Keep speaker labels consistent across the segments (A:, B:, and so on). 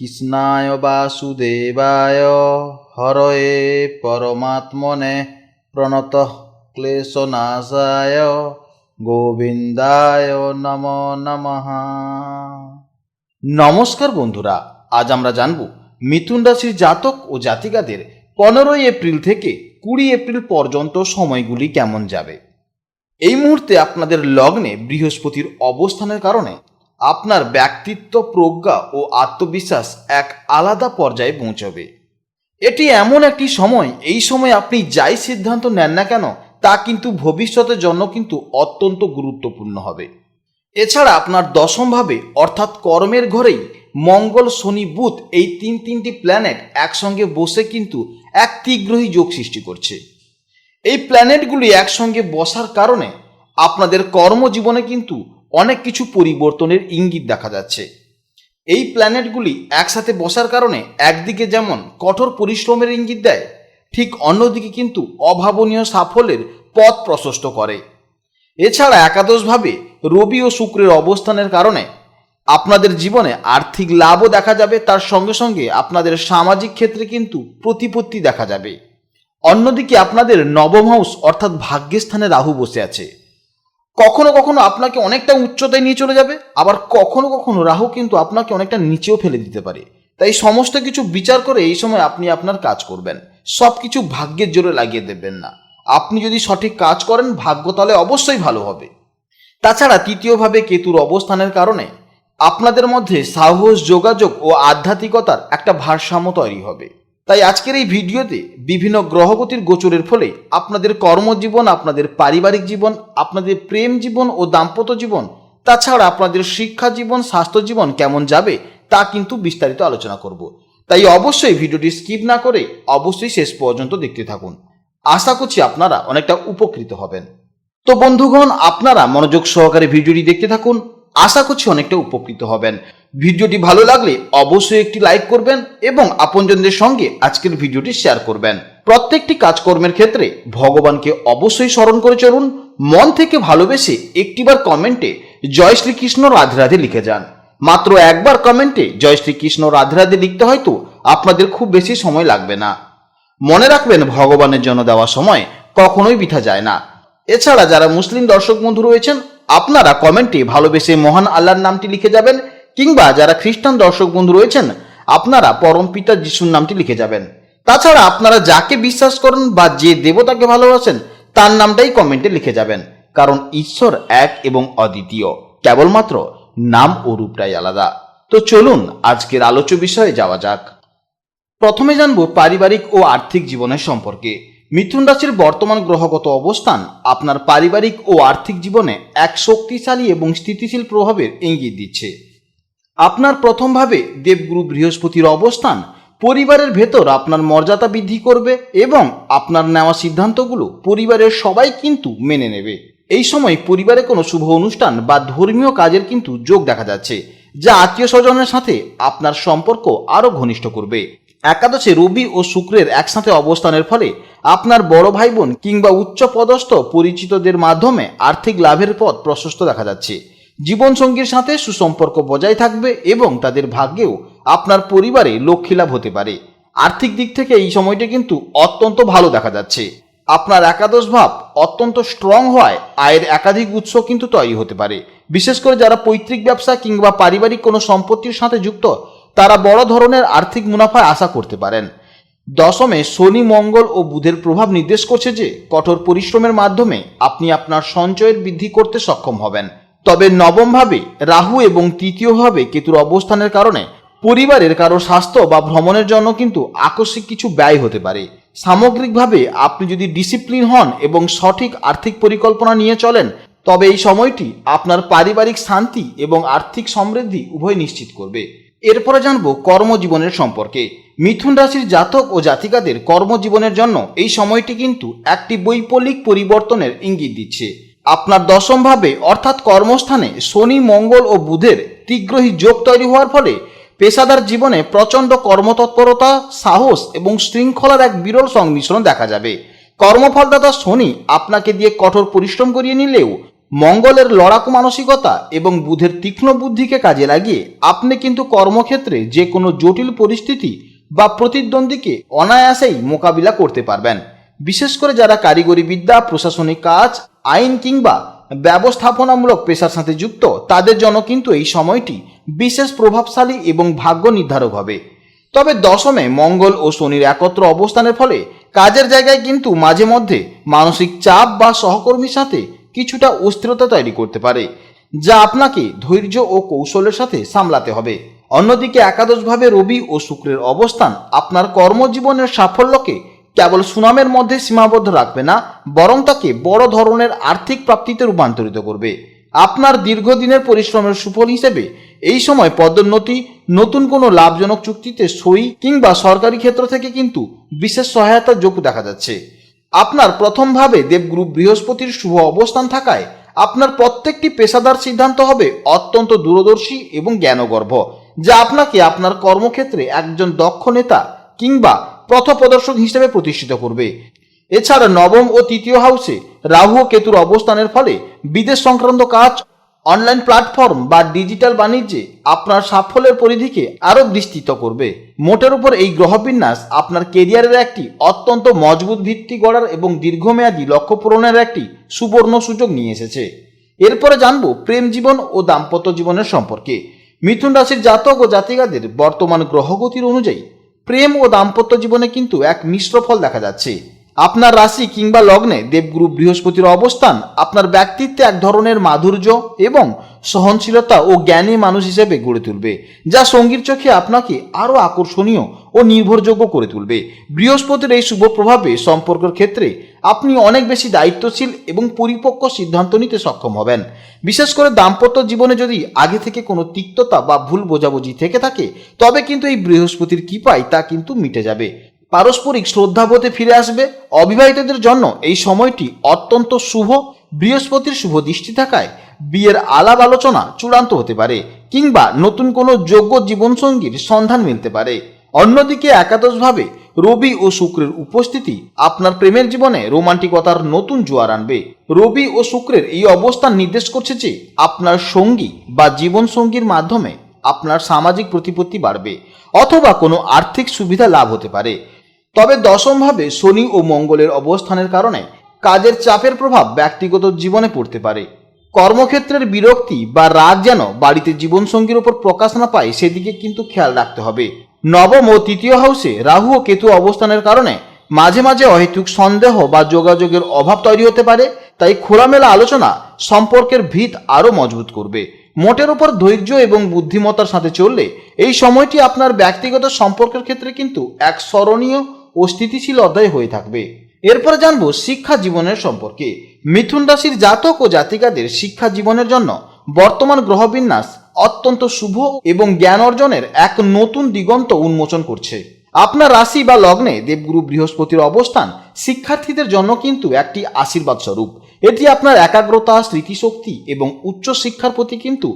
A: কৃষ্ণায় বাসুদেবায় হরয়ে পরমাত্মনে প্রণতঃ ক্লেশনাশায় গোবিন্দায় নমো নমঃ। নমস্কার বন্ধুরা, আজ আমরা জানব মিথুন রাশির জাতক ও জাতিকাদের 15 এপ্রিল থেকে 20 এপ্রিল পর্যন্ত সময়গুলি কেমন যাবে। এই মুহূর্তে আপনাদের লগ্নে বৃহস্পতির অবস্থানের কারণে আপনার ব্যক্তিত্ব, প্রজ্ঞা ও আত্মবিশ্বাস এক আলাদা পর্যায়ে পৌঁছবে। এটি এমন একটি সময়, এই সময় আপনি যাই সিদ্ধান্ত নেন না কেন তা কিন্তু ভবিষ্যতের জন্য কিন্তু অত্যন্ত গুরুত্বপূর্ণ হবে। এছাড়া আপনার দশমভাবে অর্থাৎ কর্মের ঘরেই মঙ্গল, শনি, বুধ এই তিনটি প্ল্যানেট একসঙ্গে বসে কিন্তু এক তীগ্রহী যোগ সৃষ্টি করছে। এই প্ল্যানেটগুলি একসঙ্গে বসার কারণে আপনাদের কর্মজীবনে কিন্তু অনেক কিছু পরিবর্তনের ইঙ্গিত দেখা যাচ্ছে। এই প্ল্যানেটগুলি একসাথে বসার কারণে একদিকে যেমন কঠোর পরিশ্রমের ইঙ্গিত দেয়, ঠিক অন্যদিকে কিন্তু অভাবনীয় সাফল্যের পথ প্রশস্ত করে। এছাড়া একাদশভাবে রবি ও শুক্রের অবস্থানের কারণে আপনাদের জীবনে আর্থিক লাভও দেখা যাবে, তার সঙ্গে সঙ্গে আপনাদের সামাজিক ক্ষেত্রে কিন্তু প্রতিপত্তি দেখা যাবে। অন্যদিকে আপনাদের নবম হাউস অর্থাৎ ভাগ্যের স্থানে রাহু বসে আছে। কখনো কখনো আপনাকে অনেকটা উচ্চতায় নিয়ে চলে যাবে, আবার কখনো কখনো রাহু কিন্তু আপনাকে অনেকটা নিচেও ফেলে দিতে পারে। তাই সমস্ত কিছু বিচার করে এই সময় আপনি আপনার কাজ করবেন। সব কিছু ভাগ্যের জোরে লাগিয়ে দেবেন না। আপনি যদি সঠিক কাজ করেন ভাগ্য তাহলে অবশ্যই ভালো হবে। তাছাড়া তৃতীয়ভাবে কেতুর অবস্থানের কারণে আপনাদের মধ্যে সাহস, যোগাযোগ ও আধ্যাত্মিকতার একটা ভারসাম্য তৈরি হবে। তাই আজকের এই ভিডিওতে বিভিন্ন গ্রহগতির গোচরের ফলে আপনাদের কর্মজীবন, আপনাদের পারিবারিক জীবন, আপনাদের প্রেম জীবন ও দাম্পত্য জীবন, তাছাড়া আপনাদের শিক্ষা জীবন, স্বাস্থ্য জীবন কেমন যাবে তা কিন্তু বিস্তারিত আলোচনা করব। তাই অবশ্যই ভিডিওটি স্কিপ না করে অবশ্যই শেষ পর্যন্ত দেখতে থাকুন। আশা করছি আপনারা অনেকটা উপকৃত হবেন। তো বন্ধুগণ, আপনারা মনোযোগ সহকারে ভিডিওটি দেখতে থাকুন। আশা করছি অনেকটা উপকৃত হবেন। ভিডিওটি ভালো লাগলে অবশ্যই একটি লাইক করবেন এবং আপনজনদের সঙ্গে আজকের ভিডিওটি শেয়ার করবেন। প্রত্যেকটি কাজকর্মের ক্ষেত্রে ভগবানকে অবশ্যই স্মরণ করে চলুন। মন থেকে ভালোবেসে একটিবার কমেন্টে জয় শ্রীকৃষ্ণ রাধে রাধে লিখে যান। মাত্র একবার কমেন্টে জয় শ্রীকৃষ্ণ রাধে রাধে লিখতে হয়তো আপনাদের খুব বেশি সময় লাগবে না। মনে রাখবেন, ভগবানের জন্য দেওয়া সময় কখনোই বৃথা যায় না। এছাড়া যারা মুসলিম দর্শক বন্ধু রয়েছেন, আপনারা কমেন্টে ভালোবেসে মহান আল্লাহর নামটি লিখে যাবেন, কিংবা যারা খ্রিস্টান দর্শক বন্ধু রয়েছেন আপনারা পরম পিতা যিশুর নামটি লিখে যাবেন। তাছাড়া আপনারা যাকে বিশ্বাস করেন বা যে দেবতাকে ভালোবাসেন তার নামটাই কমেন্টে লিখে যাবেন, কারণ ঈশ্বর এক এবং অদ্বিতীয়, কেবলমাত্র নাম ও রূপটাই আলাদা। তো চলুন আজকের আলোচ্য বিষয়ে যাওয়া যাক। প্রথমে জানব পারিবারিক ও আর্থিক জীবনের সম্পর্কে। মিথুন রাশির বর্তমান গ্রহগত অবস্থান আপনার পারিবারিক ও আর্থিক জীবনে এক শক্তিশালী এবং স্থিতিশীল প্রভাবের ইঙ্গিত দিচ্ছে। আপনার প্রথমভাবে দেবগুরু বৃহস্পতির অবস্থান পরিবারের ভেতর আপনার মর্যাদা বৃদ্ধি করবে এবং আপনার নেওয়া সিদ্ধান্তগুলো পরিবারের সবাই কিন্তু মেনে নেবে। এই সময় পরিবারে কোনো শুভ অনুষ্ঠান বা ধর্মীয় কাজের কিন্তু যোগ দেখা যাচ্ছে, যা আত্মীয় স্বজনের সাথে আপনার সম্পর্ক আরও ঘনিষ্ঠ করবে। একাদশে রবি ও শুক্রের একসাথে অবস্থানের ফলে আপনার বড় ভাই বোন কিংবা উচ্চপদস্থ পরিচিতদের মাধ্যমে আর্থিক লাভের পথ প্রশস্ত দেখা যাচ্ছে। জীবনসঙ্গীর সাথে সুসম্পর্ক বজায় থাকবে এবং তাদের ভাগ্যেও আপনার পরিবারে লক্ষ্মী লাভ হতে পারে। আর্থিক দিক থেকে এই সময়টা কিন্তু অত্যন্ত ভালো দেখা যাচ্ছে। আপনার একাদশ ভাব অত্যন্ত স্ট্রং হওয়ায় আয়ের একাধিক উৎস কিন্তু তৈরি হতে পারে। বিশেষ করে যারা পৈতৃক ব্যবসা কিংবা পারিবারিক কোনো সম্পত্তির সাথে যুক্ত, তারা বড় ধরনের আর্থিক মুনাফা আশা করতে পারেন। দশমে শনি, মঙ্গল ও বুধের প্রভাব নির্দেশ করছে যে কঠোর পরিশ্রমের মাধ্যমে আপনি আপনার সঞ্চয়ের বৃদ্ধি করতে সক্ষম হবেন। তবে নবমভাবে রাহু এবং তৃতীয়ভাবে কেতুর অবস্থানের কারণে পরিবারের কারো স্বাস্থ্য বা ভ্রমণের জন্য কিন্তু আকস্মিক কিছু ব্যয় হতে পারে। সামগ্রিকভাবে আপনি যদি ডিসিপ্লিন হন এবং সঠিক আর্থিক পরিকল্পনা নিয়ে চলেন, তবে এই সময়টি আপনার পারিবারিক শান্তি এবং আর্থিক সমৃদ্ধি উভয় নিশ্চিত করবে। এরপরে জানব কর্মজীবনের সম্পর্কে। মিথুন রাশির জাতক ও জাতিকাদের কর্মজীবনের জন্য এই সময়টি কিন্তু একটি বৈপ্লবিক পরিবর্তনের ইঙ্গিত দিচ্ছে। আপনার দশমভাবে অর্থাৎ কর্মস্থানে শনি, মঙ্গল ও বুধের তীগ্রহী যোগ তৈরি হওয়ার ফলে পেশাদার জীবনে প্রচণ্ড কর্মতৎপরতা, সাহস এবং শৃঙ্খলার এক বিরল সংমিশ্রণ দেখা যাবে। কর্মফলদাতা শনি আপনাকে দিয়ে কঠোর পরিশ্রম করিয়ে নিলেও মঙ্গলের লড়াকু মানসিকতা এবং বুধের তীক্ষ্ণ বুদ্ধিকে কাজে লাগিয়ে আপনি কিন্তু কর্মক্ষেত্রে যে কোনো জটিল পরিস্থিতি বা প্রতিদ্বন্দ্বীকে অনায়াসেই মোকাবিলা করতে পারবেন। বিশেষ করে যারা কারিগরি বিদ্যা, প্রশাসনিক কাজ, আইন কিংবা ব্যবস্থাপনামূলক পেশার সাথে যুক্ত, তাদের জন্য কিন্তু এই সময়টি বিশেষ প্রভাবশালী এবং ভাগ্য নির্ধারক হবে। তবে দশমে মঙ্গল ও শনির একত্র অবস্থানের ফলে কাজের জায়গায় কিন্তু মাঝে মধ্যে মানসিক চাপ বা সহকর্মীর সাথে কিছুটা অস্থিরতা তৈরি করতে পারে, যা আপনাকে ধৈর্য ও কৌশলের সাথে সামলাতে হবে। অন্যদিকে একাদশভাবে রবি ও শুক্রের অবস্থান আপনার কর্মজীবনের সাফল্যকে কেবল সুনামের মধ্যে সীমাবদ্ধ রাখবে না, বরং তাকে বড় ধরনের আর্থিক প্রাপ্তিতে রূপান্তরিত করবে। আপনার দীর্ঘদিনের পরিশ্রমের সুফল হিসেবে এই সময় পদোন্নতি, নতুন কোনো লাভজনক চুক্তিতে সই কিংবা সরকারি ক্ষেত্র থেকে কিন্তু বিশেষ সহায়তার যোগ দেখা যাচ্ছে। আপনার প্রথমভাবে দেবগুরু বৃহস্পতির শুভ অবস্থান থাকায় আপনার প্রত্যেকটি পেশাদার সিদ্ধান্ত হবে অত্যন্ত দূরদর্শী এবং জ্ঞানগর্ভ, যা আপনাকে আপনার কর্মক্ষেত্রে একজন দক্ষ নেতা কিংবা পথপ্রদর্শক হিসেবে প্রতিষ্ঠিত করবে। এছাড়া নবম ও তৃতীয় হাউসে রাহু ও কেতুর অবস্থানের ফলে বিদেশ সংক্রান্ত কাজ, অনলাইন প্ল্যাটফর্ম বা ডিজিটাল বাণিজ্যে আপনার সাফল্যের পরিধিকে আরও বিস্তৃত করবে। মোটের উপর এই গ্রহবিন্যাস আপনার কেরিয়ারের একটি অত্যন্ত মজবুত ভিত্তি গড়ার এবং দীর্ঘমেয়াদী লক্ষ্য পূরণের একটি সুবর্ণ সুযোগ নিয়ে এসেছে। এরপরে জানবো প্রেম জীবন ও দাম্পত্য জীবনের সম্পর্কে। মিথুন রাশির জাতক ও জাতিকাদের বর্তমান গ্রহগতির অনুযায়ী প্রেম ও দাম্পত্য জীবনে কিন্তু এক মিশ্র ফল দেখা যাচ্ছে। আপনার রাশি কিংবা লগ্নে দেবগুরু বৃহস্পতির অবস্থান আপনার ব্যক্তিত্বে এক ধরনের মাধুর্য এবং সহনশীলতা ও জ্ঞানী মানুষ হিসেবে গড়ে তুলবে, যা সঙ্গীর চোখে আপনাকে আরও আকর্ষণীয় ও নির্ভরযোগ্য করে তুলবে। বৃহস্পতির এই শুভ প্রভাবে সম্পর্কের ক্ষেত্রে আপনি অনেক বেশি দায়িত্বশীল এবং পরিপক্ক সিদ্ধান্ত নিতে সক্ষম হবেন। বিশেষ করে দাম্পত্য জীবনে যদি আগে থেকে কোনো তিক্ততা বা ভুল বোঝাবুঝি থেকে থাকে, তবে কিন্তু এই বৃহস্পতির কৃপায় তা কিন্তু মিটে যাবে। পারস্পরিক শ্রদ্ধাবোধে ফিরে আসবে। অবিবাহিতদের জন্য এই সময়টি অত্যন্ত শুভ। বৃহস্পতির শুভ দৃষ্টি থাকায় বিয়ের আলাপ আলোচনা চূড়ান্ত হতে পারে কিংবা নতুন কোনো যোগ্য জীবনসঙ্গীর সন্ধান মিলতে পারে। অন্যদিকে একাদশভাবে রবি ও শুক্রের উপস্থিতি আপনার প্রেমের জীবনে রোমান্টিকতার নতুন জোয়ার আনবে। রবি ও শুক্রের এই অবস্থান নির্দেশ করছে যে আপনার সঙ্গী বা জীবনসঙ্গীর মাধ্যমে আপনার সামাজিক প্রতিপত্তি বাড়বে অথবা কোনো আর্থিক সুবিধা লাভ হতে পারে। তবে দশমভাবে শনি ও মঙ্গলের অবস্থানের কারণে কাজের চাপের প্রভাব ব্যক্তিগত জীবনে পড়তে পারে। কর্মক্ষেত্রের বিরক্তি বা রাগ যেন বাড়িতে জীবনসঙ্গীর উপর প্রকাশ না পায়, সেদিকে কিন্তু খেয়াল রাখতে হবে। নবম ও তৃতীয় হাউসে রাহু ও কেতু অবস্থানের কারণে মাঝে মাঝে অহেতুক সন্দেহ বা যোগাযোগের অভাব তৈরি হতে পারে, তাই খোলামেলা আলোচনা সম্পর্কের ভিত আরও মজবুত করবে। মোটের উপর ধৈর্য এবং বুদ্ধিমত্তার সাথে চললে এই সময়টি আপনার ব্যক্তিগত সম্পর্কের ক্ষেত্রে কিন্তু এক স্মরণীয় ও স্থিতিশীল অধ্যায় হয়ে থাকবে। এরপরে জানবো শিক্ষা জীবনের সম্পর্কে। মিথুন রাশির জাতক ও জাতিকাদের শিক্ষা জীবনের জন্য বর্তমান গ্রহবিন্যাস অত্যন্ত শুভ এবং জ্ঞান অর্জনের এক নতুন দিগন্ত উন্মোচন করছে। আপনার রাশি বা লগ্নে দেবগুরু বৃহস্পতির অবস্থান শিক্ষার্থীদের জন্য কিন্তু একটি আশীর্বাদ স্বরূপ। এটি আপনার একাগ্রতা, স্মৃতিশক্তি এবং উচ্চ শিক্ষার প্রতি কিন্তু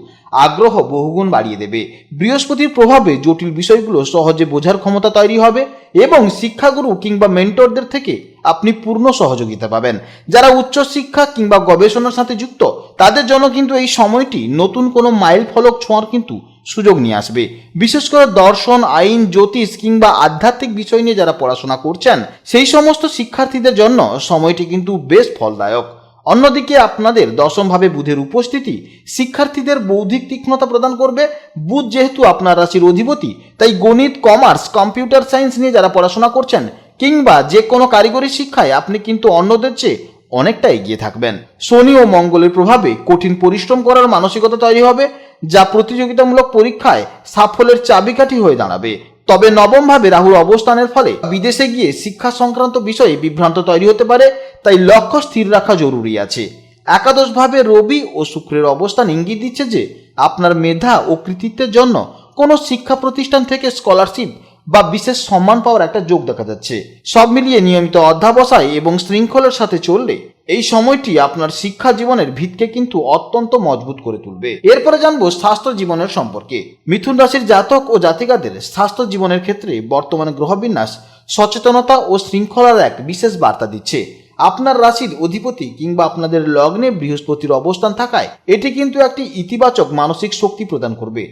A: আগ্রহ বহুগুণ বাড়িয়ে দেবে। বৃহস্পতির প্রভাবে জটিল বিষয়গুলো সহজে বোঝার ক্ষমতা তৈরি হবে এবং শিক্ষাগুরু কিংবা মেন্টরদের থেকে আপনি পূর্ণ সহযোগিতা পাবেন। যারা উচ্চশিক্ষা কিংবা গবেষণার সাথে যুক্ত, তাদের জন্য কিন্তু এই সময়টি নতুন কোনো মাইল ফলক ছোঁয়ার কিন্তু সুযোগ নিয়ে আসবে। বিশেষ করে দর্শন, আইন, জ্যোতিষ কিংবা আধ্যাত্মিক বিষয় নিয়ে যারা পড়াশোনা করছেন, সেই সমস্ত শিক্ষার্থীদের জন্য সময়টি কিন্তু বেশ ফলদায়ক। অন্যদিকে আপনাদের দশমভাবে বুধের উপস্থিতি শিক্ষার্থীদের বৌদ্ধিক তীক্ষ্ণতা প্রদান করবে। বুধ যেহেতু আপনার রাশির অধিপতি, তাই গণিত, কমার্স, কম্পিউটার সায়েন্স নিয়ে যারা পড়াশোনা করছেন কিংবা যে কোনো কারিগরি শিক্ষায় আপনি কিন্তু অন্যদের চেয়ে অনেকটা এগিয়ে থাকবেন। শনি ও মঙ্গলের প্রভাবে কঠিন পরিশ্রম করার মানসিকতা তৈরি হবে, যা প্রতিযোগিতামূলক পরীক্ষায় সাফল্যের চাবিকাঠি হয়ে দাঁড়াবে। তবে নবমভাবে রাহুর অবস্থানের ফলে বিদেশে গিয়ে শিক্ষা সংক্রান্ত বিষয়ে বিভ্রান্ত তৈরি হতে পারে, তাই লক্ষ্য স্থির রাখা জরুরি আছে। একাদশভাবে রবি ও শুক্রের অবস্থান ইঙ্গিত দিচ্ছে যে আপনার মেধা ও কৃতিত্বের জন্য কোনো শিক্ষা প্রতিষ্ঠান থেকে স্কলারশিপ বা বিশেষ সম্মান পাওয়ার একটা যোগ দেখা যাচ্ছে। সব মিলিয়ে নিয়মিত অধ্যাবসায় এবং শৃঙ্খলার সাথে চললে এই সময়টি আপনার শিক্ষা জীবনের ভিতকে কিন্তু অত্যন্ত মজবুত করে তুলবে। এরপরে জানবো স্বাস্থ্য জীবনের সম্পর্কে। মিথুন রাশির জাতক ও জাতিকাদের স্বাস্থ্য জীবনের ক্ষেত্রে বর্তমানে গ্রহবিন্যাস সচেতনতা ও শৃঙ্খলার এক বিশেষ বার্তা দিচ্ছে। আপনার রাশির অধিপতি কিংবা আপনাদের লগ্নে বৃহস্পতির অবস্থান থাকায় এটি কিন্তু একটি ইতিবাচক মানসিক শক্তি প্রদান করবে,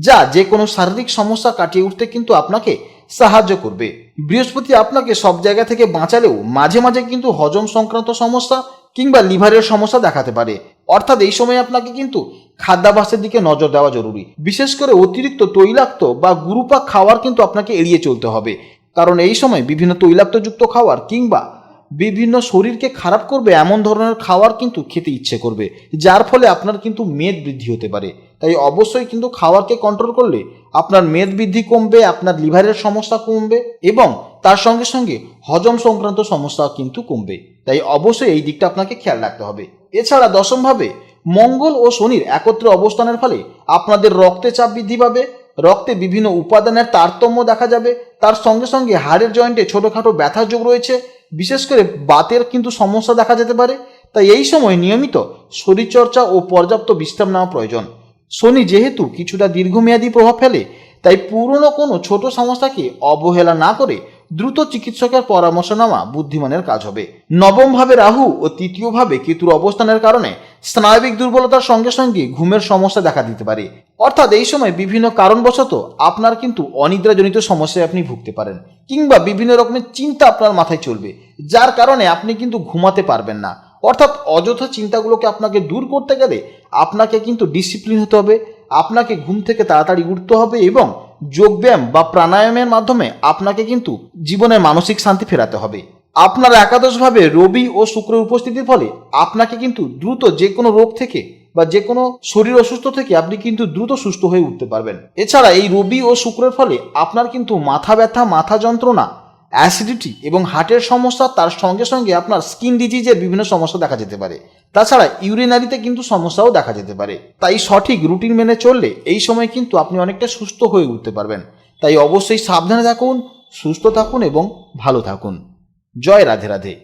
A: যা যে কোনো শারীরিক সমস্যা কাটিয়ে উঠতে কিন্তু আপনাকে সাহায্য করবে। বৃহস্পতি আপনাকে সব জায়গা থেকে বাঁচালেও মাঝে মাঝে কিন্তু হজম সংক্রান্ত সমস্যা কিংবা লিভারের সমস্যা দেখাতে পারে। অর্থাৎ এই সময় আপনাকে কিন্তু খাদ্যাভ্যাসের দিকে নজর দেওয়া জরুরি। বিশেষ করে অতিরিক্ত তৈলাক্ত বা গুরুপাক খাওয়ার কিন্তু আপনাকে এড়িয়ে চলতে হবে, কারণ এই সময় বিভিন্ন তৈলাক্তযুক্ত খাওয়ার কিংবা বিভিন্ন শরীরকে খারাপ করবে এমন ধরনের খাওয়ার কিন্তু খেতে ইচ্ছে করবে, যার ফলে আপনার কিন্তু মেদ বৃদ্ধি হতে পারে। তাই অবশ্যই কিন্তু খাওয়ারকে কন্ট্রোল করলে আপনার মেদ বৃদ্ধি কমবে, আপনার লিভারের সমস্যা কমবে এবং তার সঙ্গে সঙ্গে হজম সংক্রান্ত সমস্যা কিন্তু কমবে। তাই অবশ্যই এই দিকটা আপনাকে খেয়াল রাখতে হবে। এছাড়া দশমভাবে মঙ্গল ও শনির একত্রে অবস্থানের ফলে আপনাদের রক্তে চাপ বৃদ্ধি পাবে, রক্তে বিভিন্ন উপাদানের তারতম্য দেখা যাবে, তার সঙ্গে সঙ্গে হাড়ের জয়েন্টে ছোটোখাটো ব্যথার যোগ রয়েছে, বিশেষ করে বাতের কিন্তু সমস্যা দেখা যেতে পারে। তাই এই সময় নিয়মিত শরীরচর্চা ও পর্যাপ্ত বিশ্রাম নেওয়া প্রয়োজন। শনি যেহেতু কিছুটা দীর্ঘমেয়াদী প্রভাব ফেলে, তাই পুরনো কোনো ছোট সমস্যাকে অবহেলা না করে দ্রুত চিকিৎসকের পরামর্শ নেওয়া বুদ্ধিমানের কাজ হবে। নবমভাবে রাহু ও তৃতীয়ভাবে কেতুর অবস্থানের কারণে স্নায়বিক দুর্বলতার সঙ্গে সঙ্গে ঘুমের সমস্যা দেখা দিতে পারে। অর্থাৎ এই সময় বিভিন্ন কারণবশত আপনার কিন্তু অনিদ্রাজনিত সমস্যায় আপনি ভুগতে পারেন, কিংবা বিভিন্ন রকমের চিন্তা আপনার মাথায় চলবে, যার কারণে আপনি কিন্তু ঘুমাতে পারবেন না। অর্থাৎ অযথা চিন্তাগুলোকে আপনাকে দূর করতে গেলে আপনাকে কিন্তু ডিসিপ্লিন হতে হবে, আপনাকে ঘুম থেকে তাড়াতাড়ি উঠতে হবে এবং যোগব্যায়াম বা প্রাণায়ামের মাধ্যমে আপনাকে কিন্তু জীবনের মানসিক শান্তি ফেরাতে হবে। আপনার একাদশভাবে রবি ও শুক্রের উপস্থিতির ফলে আপনাকে কিন্তু দ্রুত যে কোনো রোগ থেকে বা যে কোনো শরীর অসুস্থ থেকে আপনি কিন্তু দ্রুত সুস্থ হয়ে উঠতে পারবেন। এছাড়া এই রবি ও শুক্রের ফলে আপনার কিন্তু মাথা ব্যথা, মাথা যন্ত্রণা, অ্যাসিডিটি এবং হার্টের সমস্যা, তার সঙ্গে সঙ্গে আপনার স্কিন ডিজিজের বিভিন্ন সমস্যা দেখা যেতে পারে। তাছাড়া ইউরিনারিতে কিন্তু সমস্যাও দেখা যেতে পারে। তাই সঠিক রুটিন মেনে চললে এই সময় কিন্তু আপনি অনেকটা সুস্থ হয়ে উঠতে পারবেন। তাই অবশ্যই সাবধানে থাকুন, সুস্থ থাকুন এবং ভালো থাকুন। জয় রাধে রাধে।